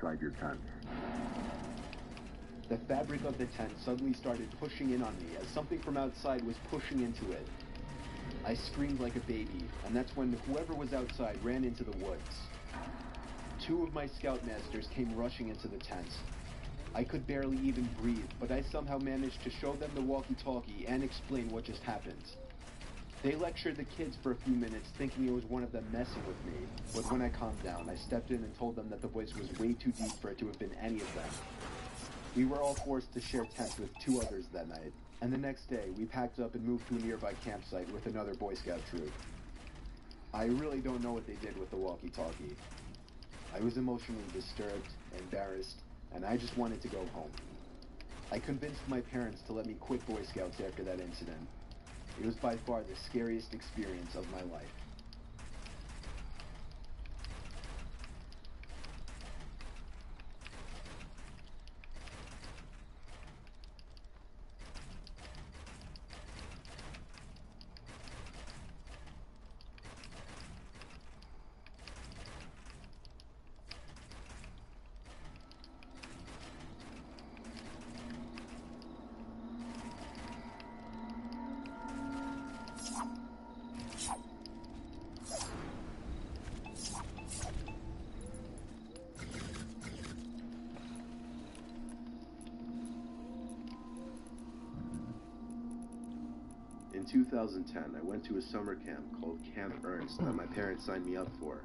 inside your tent. The fabric of the tent suddenly started pushing in on me as something from outside was pushing into it. I screamed like a baby, and that's when whoever was outside ran into the woods. 2 of my scoutmasters came rushing into the tent. I could barely even breathe, but I somehow managed to show them the walkie-talkie and explain what just happened. They lectured the kids for a few minutes, thinking it was one of them messing with me, but when I calmed down, I stepped in and told them that the voice was way too deep for it to have been any of them. We were all forced to share tents with 2 others that night, and the next day we packed up and moved to a nearby campsite with another Boy Scout troop. I really don't know what they did with the walkie-talkie. I was emotionally disturbed, embarrassed, and I just wanted to go home. I convinced my parents to let me quit Boy Scouts after that incident. It was by far the scariest experience of my life. In 2010, I went to a summer camp called Camp Ernst that my parents signed me up for.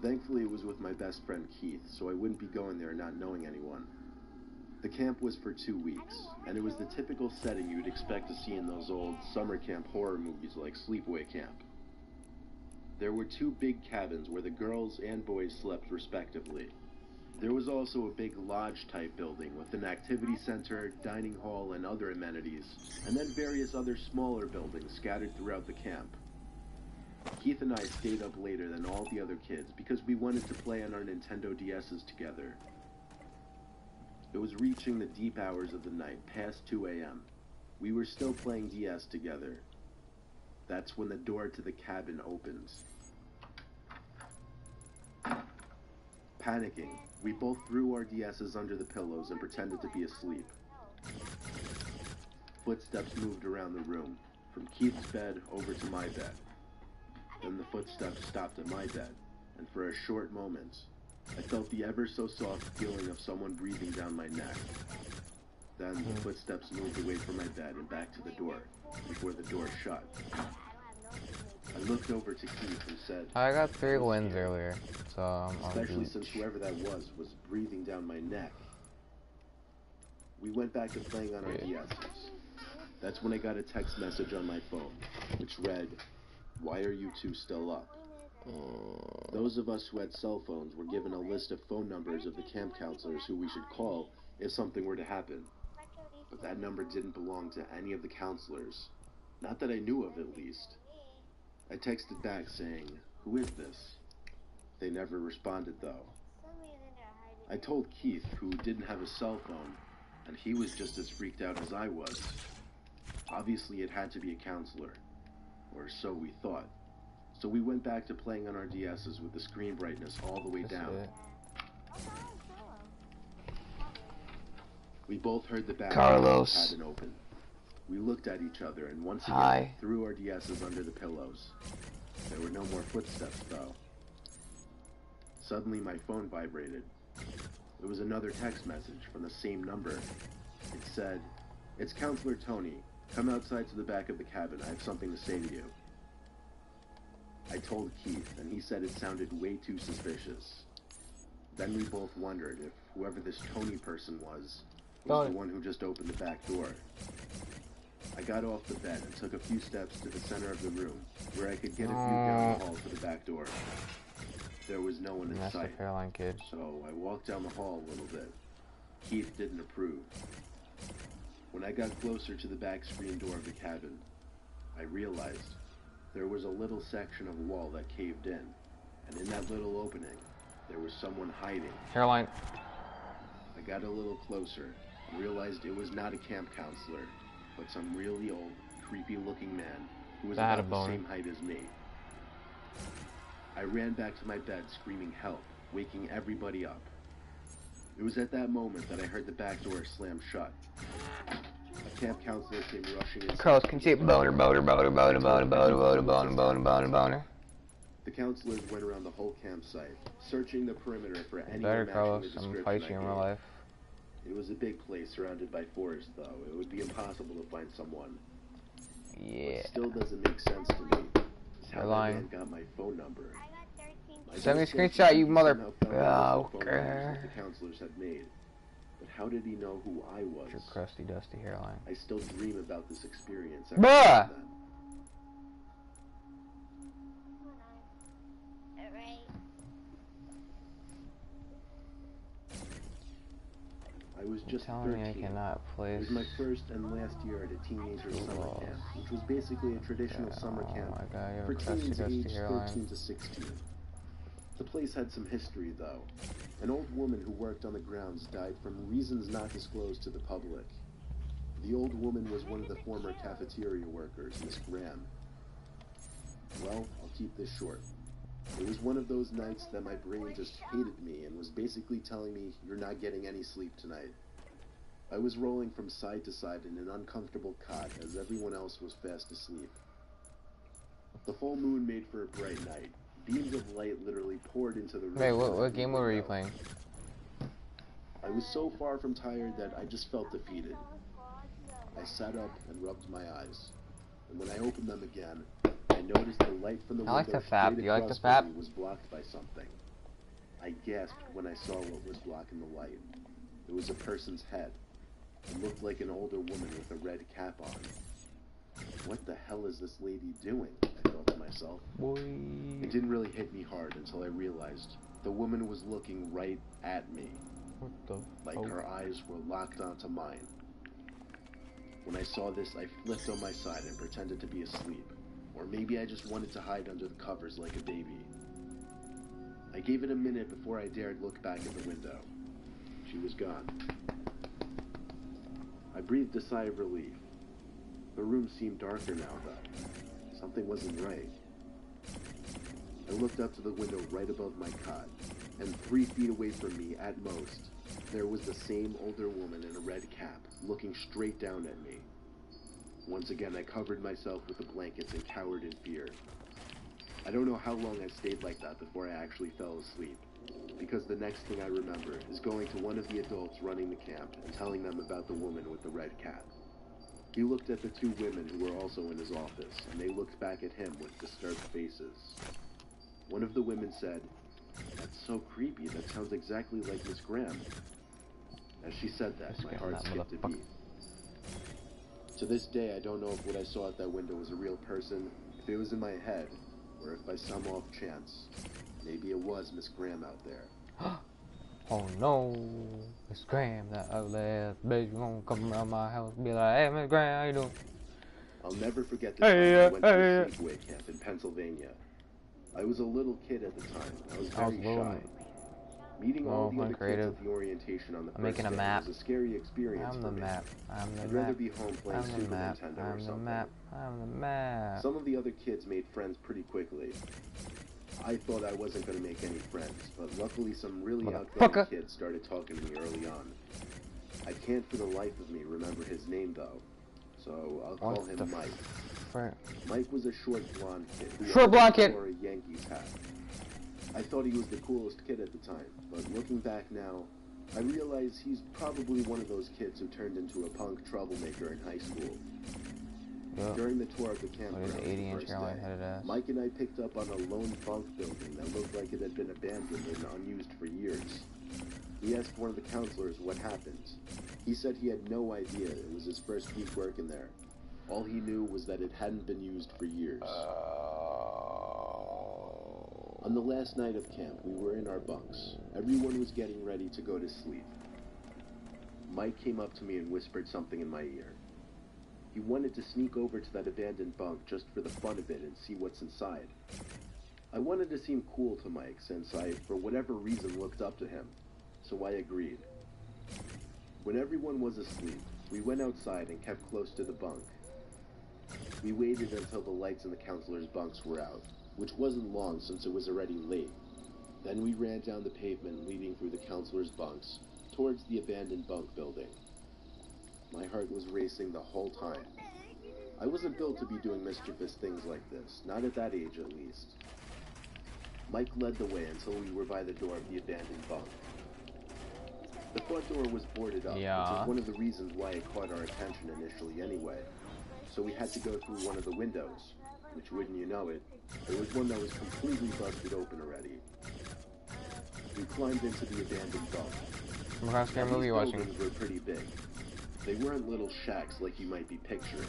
Thankfully, it was with my best friend Keith, so I wouldn't be going there not knowing anyone. The camp was for 2 weeks, and it was the typical setting you'd expect to see in those old summer camp horror movies like Sleepaway Camp. There were 2 big cabins where the girls and boys slept respectively. There was also a big lodge-type building with an activity center, dining hall, and other amenities, and then various other smaller buildings scattered throughout the camp. Keith and I stayed up later than all the other kids because we wanted to play on our Nintendo DS's together. It was reaching the deep hours of the night, past 2 a.m. We were still playing DS together. That's when the door to the cabin opens. Panicking, we both threw our DSs under the pillows and pretended to be asleep. Footsteps moved around the room, from Keith's bed over to my bed. Then the footsteps stopped at my bed, and for a short moment, I felt the ever-so-soft feeling of someone breathing down my neck. Then the footsteps moved away from my bed and back to the door, before the door shut. I looked over to Keith and said, I got 3 wins earlier, so I'm especially since whoever that was breathing down my neck. We went back to playing on our DSs. That's when I got a text message on my phone, which read, "Why are you 2 still up?" Those of us who had cell phones were given a list of phone numbers of the camp counselors who we should call if something were to happen. But that number didn't belong to any of the counselors. Not that I knew of, at least. I texted back saying, "Who is this?" They never responded, though. I told Keith, who didn't have a cell phone, and he was just as freaked out as I was. Obviously, it had to be a counselor. Or so we thought. So we went back to playing on our DSs with the screen brightness all the way down. We both heard the back door of the cabin open. We looked at each other and once again threw our DSs under the pillows. There were no more footsteps, though. Suddenly my phone vibrated. It was another text message from the same number. It said, "It's Counselor Tony. Come outside to the back of the cabin. I have something to say to you." I told Keith, and he said it sounded way too suspicious. Then we both wondered if whoever this Tony person was the one who just opened the back door. I got off the bed and took a few steps to the center of the room, where I could get a view down the hall to the back door. There was no one in sight, so I walked down the hall a little bit. Keith didn't approve. When I got closer to the back screen door of the cabin, I realized there was a little section of wall that caved in, and in that little opening, there was someone hiding. Hairline. I got a little closer and realized it was not a camp counselor, but some really old, creepy-looking man who was about the same height as me. I ran back to my bed screaming help, waking everybody up. It was at that moment that I heard the back door slam shut. A camp counselor came rushing in. Carlos, can you say boner. The counselors went around the whole campsite, searching the perimeter for anyone Better, matching Carlos. the I'm description fighting I in real gave. life. It was a big place surrounded by forest, though. It would be impossible to find someone. Yeah. What still doesn't make sense to me is how You're that lying. man got my phone number. Send me a best guess screenshot, is you he mother. somehow found out Oh, the phone numbers that the counselors had made. But how did he know who I was? Your crusty, dusty hairline. I still dream about this experience. Bruh! I was just Telling me I 13. cannot It place. was my first and last year at a teenager summer camp, which was basically a traditional summer camp Oh my god, you have for a crusty, teens dusty aged hairline. 13 to 16. The place had some history, though. An old woman who worked on the grounds died from reasons not disclosed to the public. The old woman was one of the former cafeteria workers, Miss Graham. Well, I'll keep this short. It was one of those nights that my brain just hated me and was basically telling me, you're not getting any sleep tonight. I was rolling from side to side in an uncomfortable cot as everyone else was fast asleep. The full moon made for a bright night. Beams of light literally poured into the room. Wait, what game mode were you playing? I was so far from tired that I just felt defeated. I sat up and rubbed my eyes. And when I opened them again, I noticed the light from the window straight across from me was blocked by something. I gasped when I saw what was blocking the light. It was a person's head. It looked like an older woman with a red cap on. What the hell is this lady doing? I thought to myself. It didn't really hit me hard until I realized the woman was looking right at me. What the Like her eyes were locked onto mine. When I saw this, I flipped on my side and pretended to be asleep. Or maybe I just wanted to hide under the covers like a baby. I gave it a minute before I dared look back at the window. She was gone. I breathed a sigh of relief. The room seemed darker now, though. Something wasn't right. I looked up to the window right above my cot, and 3 feet away from me, at most, there was the same older woman in a red cap, looking straight down at me. Once again, I covered myself with the blankets and cowered in fear. I don't know how long I stayed like that before I actually fell asleep, because the next thing I remember is going to one of the adults running the camp and telling them about the woman with the red cap. He looked at the 2 women who were also in his office, and they looked back at him with disturbed faces. One of the women said, "That's so creepy, that sounds exactly like Miss Graham." As she said that, my heart skipped a beat. To this day, I don't know if what I saw at that window was a real person, if it was in my head, or if by some off chance, maybe it was Miss Graham out there. Oh no, Miss Graham, that ugly ass bitch gonna come around my house and be like, "Hey, Miss Graham, how you doing?" I'll never forget the time I went to a sleepaway camp in Pennsylvania. I was a little kid at the time. I was very shy. Meeting all the other kids at the orientation on the first day was a scary experience for me. I'd rather be home playing Super Nintendo or something. Some of the other kids made friends pretty quickly. I thought I wasn't going to make any friends, but luckily some really outgoing kids started talking to me early on. I can't for the life of me remember his name though, so I'll call him Mike. Mike was a short blonde kid who wore a Yankees hat. I thought he was the coolest kid at the time, but looking back now, I realize he's probably one of those kids who turned into a punk troublemaker in high school. Yep. During the tour of the campground the first day, Mike and I picked up on a lone bunk building that looked like it had been abandoned and unused for years. We asked one of the counselors what happened. He said he had no idea. It was his first week working there. All he knew was that it hadn't been used for years. On the last night of camp, we were in our bunks. Everyone was getting ready to go to sleep. Mike came up to me and whispered something in my ear. He wanted to sneak over to that abandoned bunk just for the fun of it and see what's inside. I wanted to seem cool to Mike since I, for whatever reason, looked up to him, so I agreed. When everyone was asleep, we went outside and kept close to the bunk. We waited until the lights in the counselors' bunks were out, which wasn't long since it was already late. Then we ran down the pavement leading through the counselors' bunks towards the abandoned bunk building. My heart was racing the whole time. I wasn't built to be doing mischievous things like this, not at that age at least. Mike led the way until we were by the door of the abandoned bunk. The front door was boarded up, which is one of the reasons why it caught our attention initially anyway. So we had to go through one of the windows, which, wouldn't you know it, there was one that was completely busted open already. We climbed into the abandoned bunk. What kind of scary movie are you watching? Buildings were pretty big. They weren't little shacks like you might be picturing.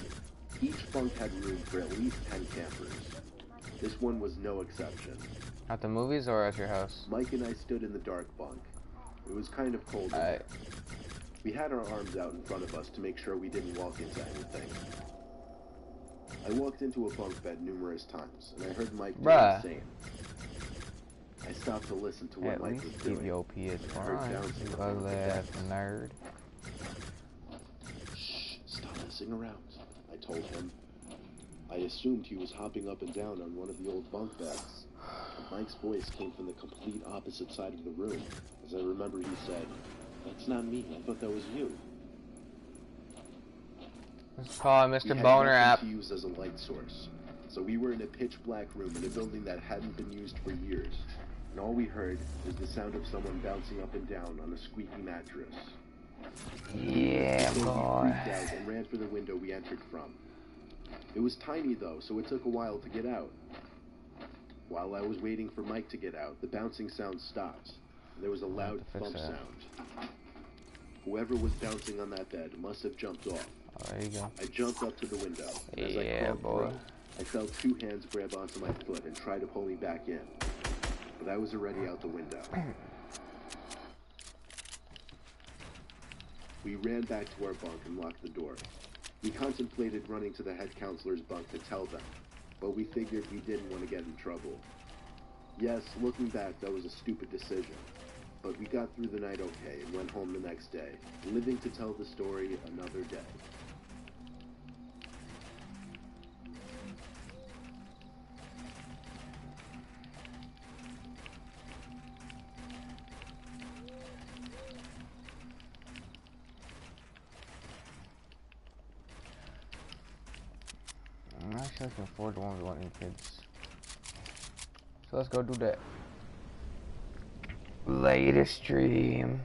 Each bunk had room for at least 10 campers. This one was no exception. At the movies or at your house? Mike and I stood in the dark bunk. It was kind of cold in there. We had our arms out in front of us to make sure we didn't walk into anything. I walked into a bunk bed numerous times, and I heard Mike do the same. I stopped to listen to what Mike was doing. Keep your PS1, you ugly ass nerd. Shh, stop messing around, I told him. I assumed he was hopping up and down on one of the old bunk beds. But Mike's voice came from the complete opposite side of the room. As I remember, he said, "That's not me, I thought that was you." Let's call it Mr. We Boner had app. To use as a light source. So we were in a pitch black room in a building that hadn't been used for years. And all we heard was the sound of someone bouncing up and down on a squeaky mattress. Yeah, so boy. We freaked out and ran for the window we entered from. It was tiny though, so it took a while to get out. While I was waiting for Mike to get out, the bouncing sound stopped. And there was a loud thump sound. Whoever was bouncing on that bed must have jumped off. Oh, there you go. I jumped up to the window. As I crawled through, I felt two hands grab onto my foot and try to pull me back in. But I was already out the window. We ran back to our bunk and locked the door. We contemplated running to the head counselor's bunk to tell them, but we figured we didn't want to get in trouble. Yes, looking back, that was a stupid decision. But we got through the night okay and went home the next day, living to tell the story another day. I'm actually looking forward to one with wanting kids. So let's go do that. Latest stream.